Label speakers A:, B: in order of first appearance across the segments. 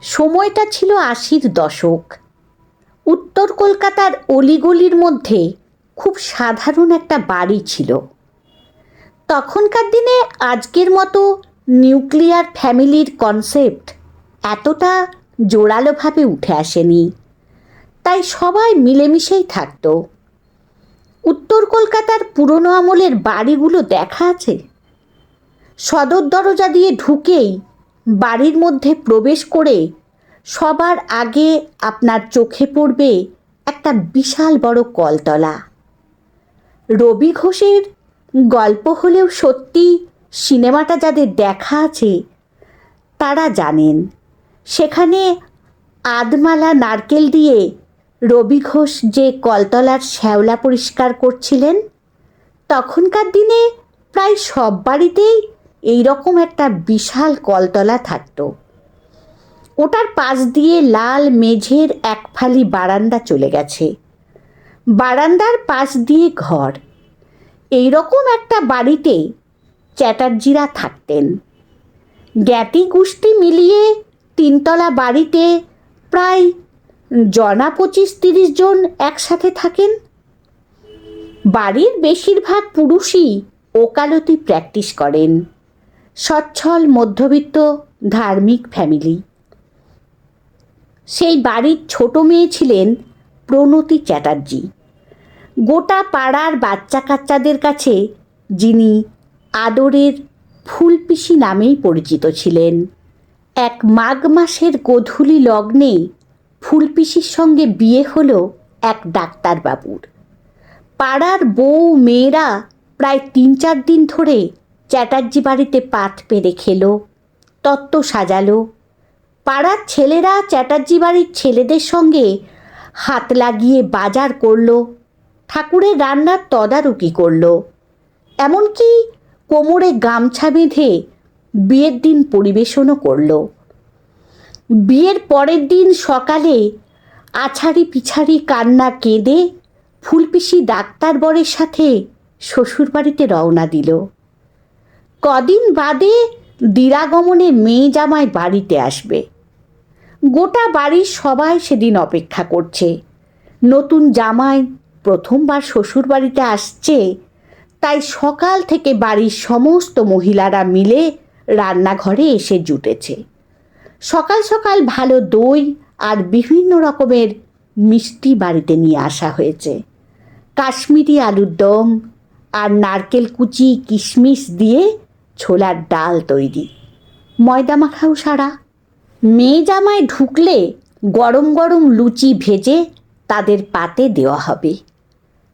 A: সময়টা ছিল ৮০-র দশক। উত্তর কলকাতার অলিগলির মধ্যে খুব সাধারণ একটা বাড়ি ছিল। তখনকার দিনে আজকের মতো নিউক্লিয়ার ফ্যামিলির কনসেপ্ট এতটা জোরালোভাবে উঠে আসেনি, তাই সবাই মিলেমিশেই থাকত। উত্তর কলকাতার পুরনো আমলের বাড়িগুলো দেখা আছে। সদর দরজা দিয়ে ঢুকেই বাড়ির মধ্যে প্রবেশ করে সবার আগে আপনার চোখে পড়বে একটা বিশাল বড় কলতলা। রবি ঘোষের গল্প হলেও সত্যি সিনেমাটা যাদের দেখা আছে তারা জানেন, সেখানে আধমালা নারকেল দিয়ে রবি ঘোষ যে কলতলার শ্যাওলা পরিষ্কার করছিলেন, তখনকার দিনে প্রায় সব বাড়িতেই এইরকম একটা বিশাল কলতলা থাকতো। ওটার পাশ দিয়ে লাল মেঝের এক ফালি বারান্দা চলে গেছে, বারান্দার পাশ দিয়ে ঘর। এইরকম একটা বাড়িতে চ্যাটার্জিরা থাকতেন। জ্ঞাতি গোষ্ঠী মিলিয়ে ৩তলা বাড়িতে প্রায় জনা ২৫-৩০ জন একসাথে থাকেন। বাড়ির বেশিরভাগ পুরুষই ওকালতি প্র্যাকটিস করেন। সচ্ছল মধ্যবিত্ত ধার্মিক ফ্যামিলি। সেই বাড়ির ছোট মেয়ে ছিলেন প্রণতি চ্যাটার্জি, গোটা পাড়ার বাচ্চা কাচ্চাদের কাছে যিনি আদরের ফুলপিসি নামেই পরিচিত ছিলেন। এক মাঘ মাসের গোধূলি লগ্নে ফুলপিসির সঙ্গে বিয়ে হলো এক ডাক্তারবাবুর। পাড়ার বউ মেয়েরা প্রায় ৩-৪ দিন ধরে চ্যাটার্জি বাড়িতে পাত পেরে খেলো, তত্ত্ব সাজালো। পাড়ার ছেলেরা চ্যাটার্জি বাড়ির ছেলেদের সঙ্গে হাত লাগিয়ে বাজার করলো, ঠাকুরের রান্নার তদারকি করলো, এমনকি কোমরে গামছা বেঁধে বিয়ের দিন পরিবেশনও করলো। বিয়ের পরের দিন সকালে আছাড়ি পিছাড়ি কান্না কেঁদে ফুলপিসি ডাক্তার বরের সাথে শ্বশুরবাড়িতে রওনা দিল। কদিন বাদে দিরাগমনে মেয়ে জামাই বাড়িতে আসবে। গোটা বাড়ির সবাই সেদিন অপেক্ষা করছে। নতুন জামাই প্রথমবার শ্বশুরবাড়িতে আসছে, তাই সকাল থেকে বাড়ির সমস্ত মহিলারা মিলে রান্নাঘরে এসে জুটেছে। সকাল সকাল ভালো দই আর বিভিন্ন রকমের মিষ্টি বাড়িতে নিয়ে আসা হয়েছে। কাশ্মীরি আলুর দম আর নারকেল কুচি কিশমিশ দিয়ে ছোলার ডাল তৈরি, ময়দা মাখাও সারা। মেয়ে জামাই ঢুকলে গরম গরম লুচি ভেজে তাদের পাতে দেওয়া হবে।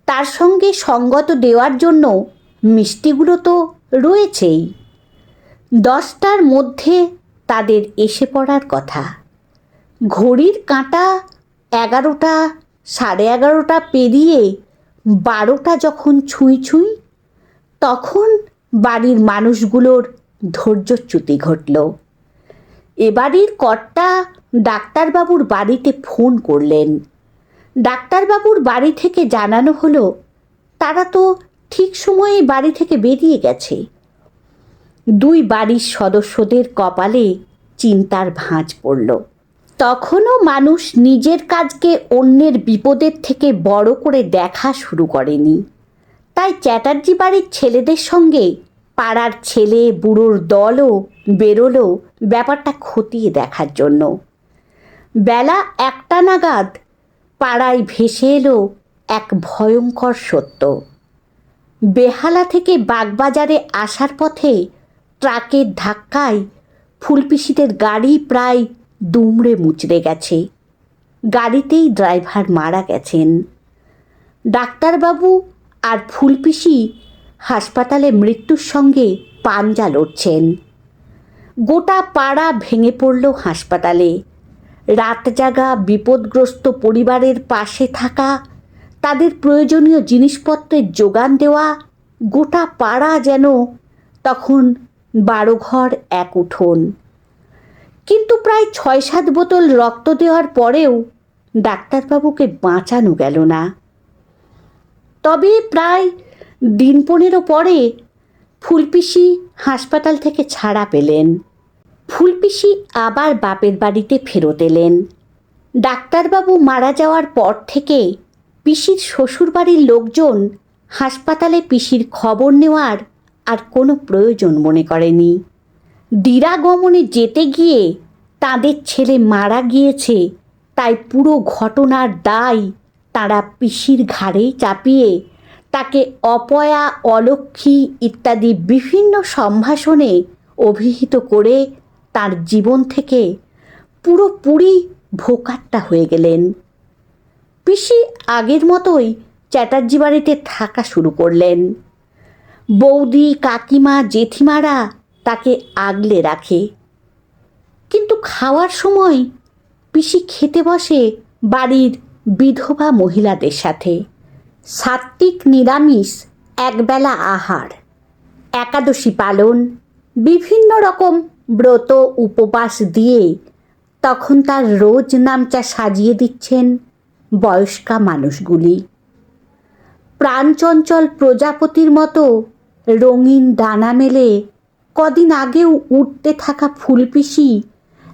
A: তার সঙ্গে সঙ্গত দেওয়ার জন্য মিষ্টিগুলো তো রয়েছেই। 10টার মধ্যে তাদের এসে পড়ার কথা। ঘড়ির কাঁটা 11টা, 11:30 পেরিয়ে 12টা যখন ছুঁই ছুঁই, তখন বাড়ির মানুষগুলোর ধৈর্যচ্যুতি ঘটল। এ বাড়ির কর্তা ডাক্তারবাবুর বাড়িতে ফোন করলেন। ডাক্তারবাবুর বাড়ি থেকে জানানো হলো তারা তো ঠিক সময়ে বাড়ি থেকে বেরিয়ে গেছে। দুই বাড়ির সদস্যদের কপালে চিন্তার ভাঁজ পড়ল। তখনও মানুষ নিজের কাজকে অন্যের বিপদের থেকে বড় করে দেখা শুরু করেনি। তাই চ্যাটার্জি বাড়ির ছেলেদের সঙ্গে পাড়ার ছেলে বুড়োর দলও বেরোলো ব্যাপারটা খতিয়ে দেখার জন্য। বেলা 1টা নাগাদ পাড়ায় ভেসে এলো এক ভয়ঙ্কর সত্য। বেহালা থেকে বাগবাজারে আসার পথে ট্রাকের ধাক্কায় ফুলপিসিদের গাড়ি প্রায় দুমড়ে মুচড়ে গেছে। গাড়িতেই ড্রাইভার মারা গেছেন। ডাক্তারবাবু আর ফুলপিসি হাসপাতালে মৃত্যুর সঙ্গে পাঞ্জা লড়ছেন। গোটা পাড়া ভেঙে পড়ল হাসপাতালে। রাত জাগা বিপদগ্রস্ত পরিবারের পাশে থাকা, তাদের প্রয়োজনীয় জিনিসপত্রের যোগান দেওয়া, গোটা পাড়া যেন তখন 12 ঘর এক উঠোন। কিন্তু প্রায় 6-7 বোতল রক্ত দেওয়ার পরেও ডাক্তারবাবুকে বাঁচানো গেল না। তবে প্রায় দিন 15 পরে ফুলপিসি হাসপাতাল থেকে ছাড়া পেলেন। ফুলপিসি আবার বাপের বাড়িতে ফেরত এলেন। ডাক্তারবাবু মারা যাওয়ার পর থেকে পিসির শ্বশুরবাড়ির লোকজন হাসপাতালে পিসির খবর নেওয়ার আর কোনো প্রয়োজন মনে করেনি। দিরাগমনে যেতে গিয়ে তাদের ছেলে মারা গিয়েছে, তাই পুরো ঘটনার দায় তারা পিসির ঘাড়েই চাপিয়ে তাকে অপয়া, অলক্ষ্মী ইত্যাদি বিভিন্ন সম্ভাষণে অভিহিত করে তার জীবন থেকে পুরোপুরি ভোকাট্টা হয়ে গেলেন। পিসি আগের মতোই চ্যাটার্জি বাড়িতে থাকা শুরু করলেন। বৌদি, কাকিমা, জেঠিমারা তাকে আগলে রাখে, কিন্তু খাওয়ার সময় পিসি খেতে বসে বাড়ির বিধবা মহিলাদের সাথে। সাত্ত্বিক নিরামিষ একবেলা আহার, একাদশী পালন, বিভিন্ন রকম ব্রত উপবাস দিয়ে তখন তার রোজ নামচা সাজিয়ে দিচ্ছেন বয়স্কা মানুষগুলি। প্রাণচঞ্চল প্রজাপতির মতো রঙিন ডানা মেলে কদিন আগেও উঠতে থাকা ফুলপিসি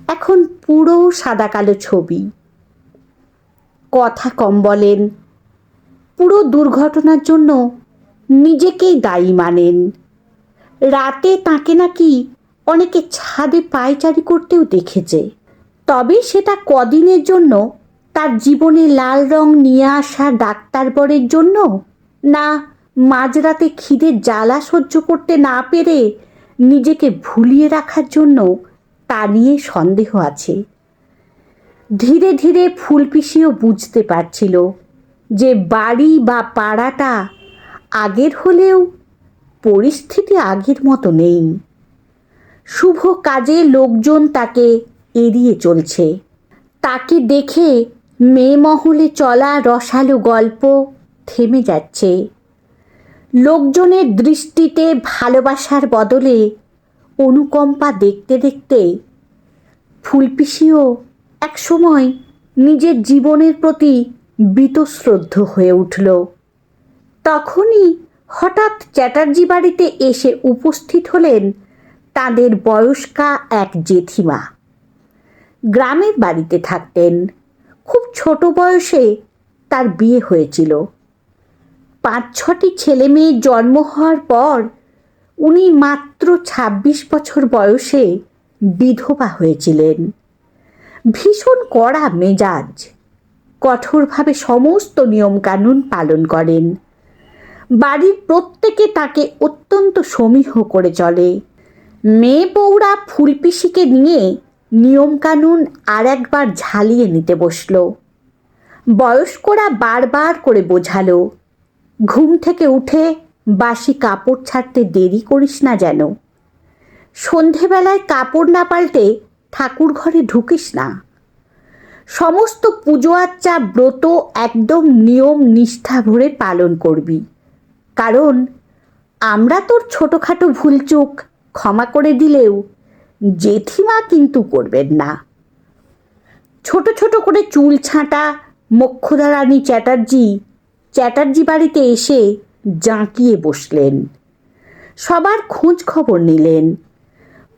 A: এখন পুরো সাদা কালো ছবি। কথা কম বলেন, পুরো দুর্ঘটনার জন্য নিজেকেই দায়ী মানেন। রাতে তাকে নাকি অনেকে ছাদে পায়চারি করতেও দেখেছে, তবে সেটা কদিনের জন্য, তার জীবনে লাল রং নিয়ে আসা ডাক্তারবরের জন্য, না মাঝরাতে খিদের জ্বালা সহ্য করতে না পেরে নিজেকে ভুলিয়ে রাখার জন্য, তা নিয়ে সন্দেহ আছে। ধীরে ধীরে ফুলপিসিও বুঝতে পারছিল যে বাড়ি বা পাড়াটা আগের হলেও পরিস্থিতি আগের মতো নেই। শুভ কাজে লোকজন তাকে এড়িয়ে চলছে। তাকে দেখে মেয়ে মহলে চলা রসালো গল্প থেমে যাচ্ছে। লোকজনের দৃষ্টিতে ভালোবাসার বদলে অনুকম্পা দেখতে দেখতে ফুলপিসিও একসময় নিজের জীবনের প্রতি বীতশ্রদ্ধ হয়ে উঠল। তখনই হঠাৎ চ্যাটার্জি বাড়িতে এসে উপস্থিত হলেন তাদের বয়স্কা এক জেঠিমা। গ্রামের বাড়িতে থাকতেন। খুব ছোট বয়সে তার বিয়ে হয়েছিল। 5-6টি ছেলে মেয়ের জন্ম হওয়ার পর উনি মাত্র 26 বছর বয়সে বিধবা হয়েছিলেন। ভীষণ কড়া মেজাজ, কঠোরভাবে সমস্ত নিয়মকানুন পালন করেন। বাড়ির প্রত্যেকে তাকে অত্যন্ত সমীহ করে চলে। মেয়ে বউরা ফুলপিসিকে নিয়ে নিয়মকানুন আর একবার ঝালিয়ে নিতে বসল। বয়স্করা বারবার করে বোঝালো, ঘুম থেকে উঠে বাসি কাপড় ছাড়তে দেরি করিস না যেন, সন্ধেবেলায় কাপড় না পাল্টে ঠাকুর ঘরে ঢুকিস না, সমস্ত পুজো আচ্চা ব্রত একদম নিয়ম নিষ্ঠা ভরে পালন করবি, কারণ আমরা তোর ছোটোখাটো ভুলচুক ক্ষমা করে দিলেও জেঠিমা কিন্তু করবেন না। ছোট ছোট করে চুল ছাঁটা মোক্ষদা রানী চ্যাটার্জি বাড়িতে এসে জাঁকিয়ে বসলেন। সবার খোঁজ খবর নিলেন।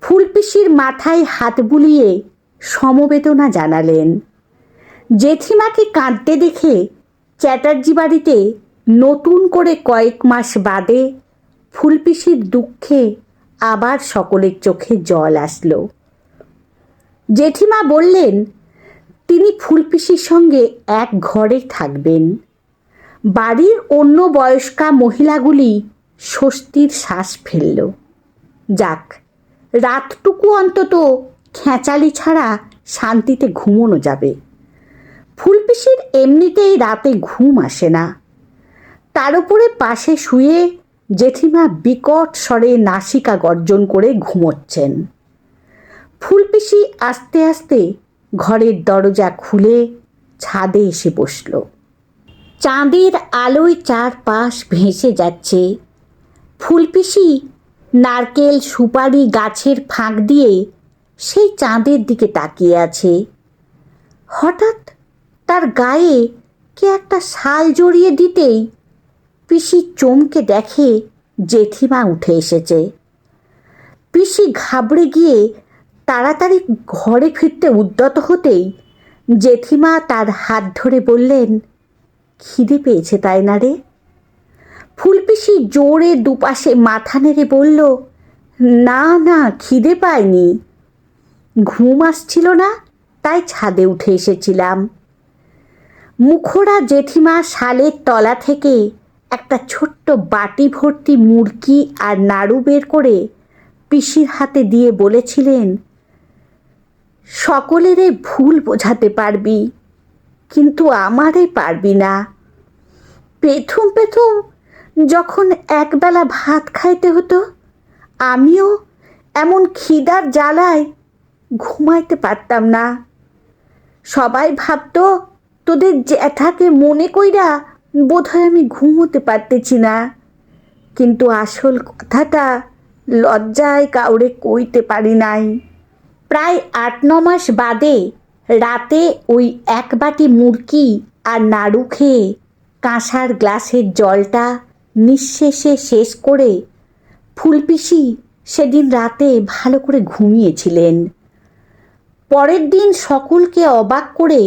A: ফুলপিসির মাথায় হাত বুলিয়ে সমবেদনা জানালেন। জেঠিমাকে কাঁদতে দেখে চ্যাটার্জি বাড়িতে নতুন করে কয়েক মাস বাদে ফুলপিসির দুঃখে আবার সকলের চোখে জল আসলো। জেঠিমা বললেন তিনি ফুলপিসির সঙ্গে এক ঘরে থাকবেন। বাড়ির অন্য বয়স্কা মহিলাগুলি স্বস্তির শ্বাস ফেলল। যাক, রাতটুকু অন্তত খেঁচালি ছাড়া শান্তিতে ঘুমোনো যাবে। ফুলপিসির এমনিতেই রাতে ঘুম আসে না, তার উপরে পাশে শুয়ে জেঠিমা বিকট স্বরে নাসিকা গর্জন করে ঘুমোচ্ছেন। ফুলপিসি আস্তে আস্তে ঘরের দরজা খুলে ছাদে এসে বসল। চাঁদের আলোয় চারপাশ ভেসে যাচ্ছে। ফুলপিসি নারকেল সুপারি গাছের ফাঁক দিয়ে সেই চাঁদের দিকে তাকিয়ে আছে। হঠাৎ তার গায়ে কে একটা শাল জড়িয়ে দিতেই পিসি চমকে দেখে জেঠিমা উঠে এসেছে। পিসি ঘাবড়ে গিয়ে তাড়াতাড়ি ঘরে ফিরতে উদ্যত হতেই জেঠিমা তার হাত ধরে বললেন, খিদে পেয়েছে তাই না রে? ফুলপিসি জোরে দুপাশে মাথা নেড়ে বলল, না না, খিদে পায়নি, ঘুম আসছিল না, তাই ছাদে উঠে এসেছিলাম। মুখরা জেঠিমা শালের তলা থেকে একটা ছোট্ট বাটি ভর্তি মুরকি আর নাড়ু বের করে পিসির হাতে দিয়ে বলেছিলেন, সকলেরে ভুল বোঝাতে পারবি, কিন্তু আমারে পারবি না। প্রথম প্রথম যখন একবেলা ভাত খাইতে হতো, আমিও এমন খিদার জ্বালায় ঘুমাইতে পারতাম না। সবাই ভাবতো তোদের জ্যাঠাকে মনে কইরা বোধহয় আমি ঘুমোতে পারতেছি না, কিন্তু আসল কথাটা লজ্জায় কাউরে কইতে পারি নাই। প্রায় 8-9 মাস বাদে রাতে ওই এক বাটি মুরকি আর নাড়ু খেয়ে কাঁসার গ্লাসের জলটা নিঃশেষে শেষ করে ফুলপিসি সেদিন রাতে ভালো করে ঘুমিয়েছিলেন। পরের দিন সকলকে অবাক করে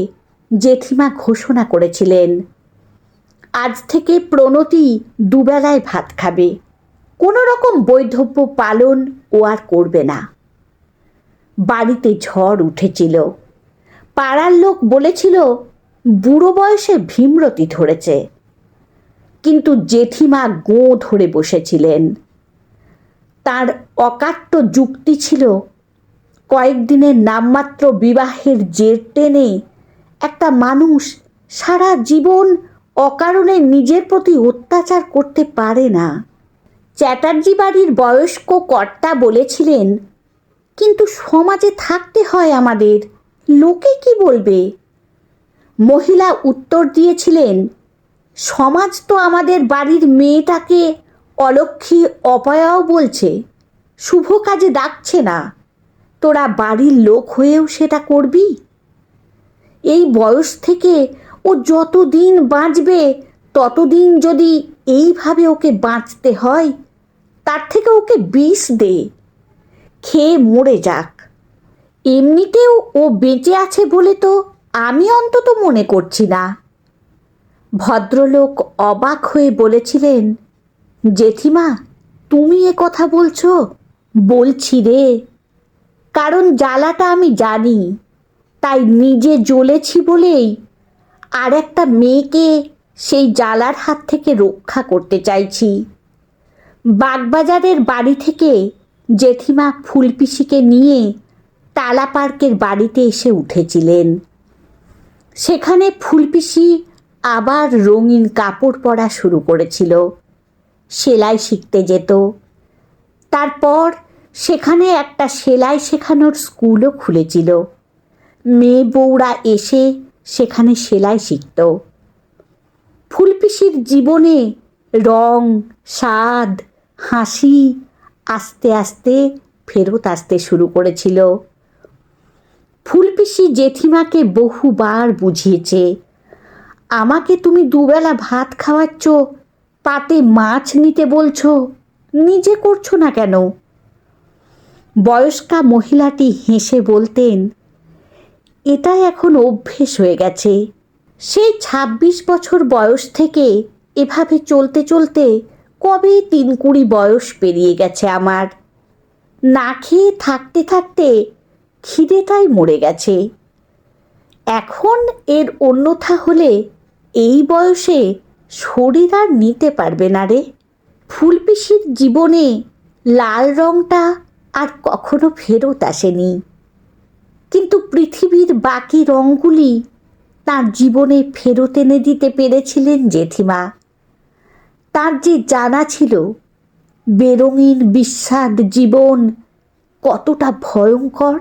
A: জেঠিমা ঘোষণা করেছিলেন, আজ থেকে প্রণতি দুবেলায় ভাত খাবে, কোনো রকম বৈধব্য পালন ও আর করবে না। বাড়িতে ঝড় উঠেছিল। পাড়ার লোক বলেছিল বুড়ো বয়সে ভীমরতি ধরেছে, কিন্তু জেঠিমা গোঁ ধরে বসেছিলেন। তার অকাট্য যুক্তি ছিল, কয়েকদিনের নামমাত্র বিবাহের জের টেনে একটা মানুষ সারা জীবন অকারণে নিজের প্রতি অত্যাচার করতে পারে না। চ্যাটার্জি বাড়ির বয়স্ক কর্তা বলেছিলেন, কিন্তু সমাজে থাকতে হয় আমাদের, লোকে কি বলবে? মহিলা উত্তর দিয়েছিলেন, সমাজ তো আমাদের বাড়ির মেয়েটাকে অলক্ষী অপয়াও বলছে, শুভ কাজে ডাকছে না, তোরা বাড়ির লোক হয়েও সেটা করবি? এই বয়স থেকে ও যতদিন বাঁচবে ততদিন যদি এইভাবে ওকে বাঁচতে হয়, তার থেকে ওকে বিষ দে, খেয়ে মরে যাক। এমনিতেও ও বেঁচে আছে বলে তো আমি অন্তত মনে করছি না। ভদ্রলোক অবাক হয়ে বলেছিলেন, জেঠিমা তুমি এ কথা বলছো? বলছি রে, কারণ জ্বালাটা আমি জানি, তাই নিজে জ্বলেছি বলেই আর একটা মেয়েকে সেই জ্বালার হাত থেকে রক্ষা করতে চাইছি। বাগবাজারের বাড়ি থেকে জেঠিমা ফুলপিসিকে নিয়ে টালা পার্কের বাড়িতে এসে উঠেছিলেন। সেখানে ফুলপিসি আবার রঙিন কাপড় পরা শুরু করেছিল, সেলাই শিখতে যেত। তারপর সেখানে একটা সেলাই শেখানোর স্কুলও খুলেছিল। মেয়ে বউরা এসে সেখানে সেলাই শিখত। ফুলপিসির জীবনে রং, স্বাদ, হাসি আস্তে আস্তে ফেরত আসতে শুরু করেছিল। ফুলপিসি জেঠিমাকে বহুবার বুঝিয়েছে, আমাকে তুমি দুবেলা ভাত খাওয়াচ্ছ, পাতে মাছ নিতে বলছো, নিজে করছো না কেন? বয়স্কা মহিলাটি হেসে বলতেন, এটা এখন অভ্যেস হয়ে গেছে। সেই 26 বছর বয়স থেকে এভাবে চলতে চলতে কবে 3-20 বয়স পেরিয়ে গেছে আমার। না খেয়ে থাকতে থাকতে খিদেটাই মরে গেছে। এখন এর অন্যথা হলে এই বয়সে শরীর আর নিতে পারবে না রে। ফুলপিসির জীবনে লাল রঙটা আর কখনো ফেরত আসেনি, কিন্তু পৃথিবীর বাকি রঙগুলি তার জীবনে ফেরত এনে দিতে পেরেছিলেন জেঠিমা। তার যে জানা ছিল বেরঙিন বিস্বাদ জীবন কতটা ভয়ঙ্কর।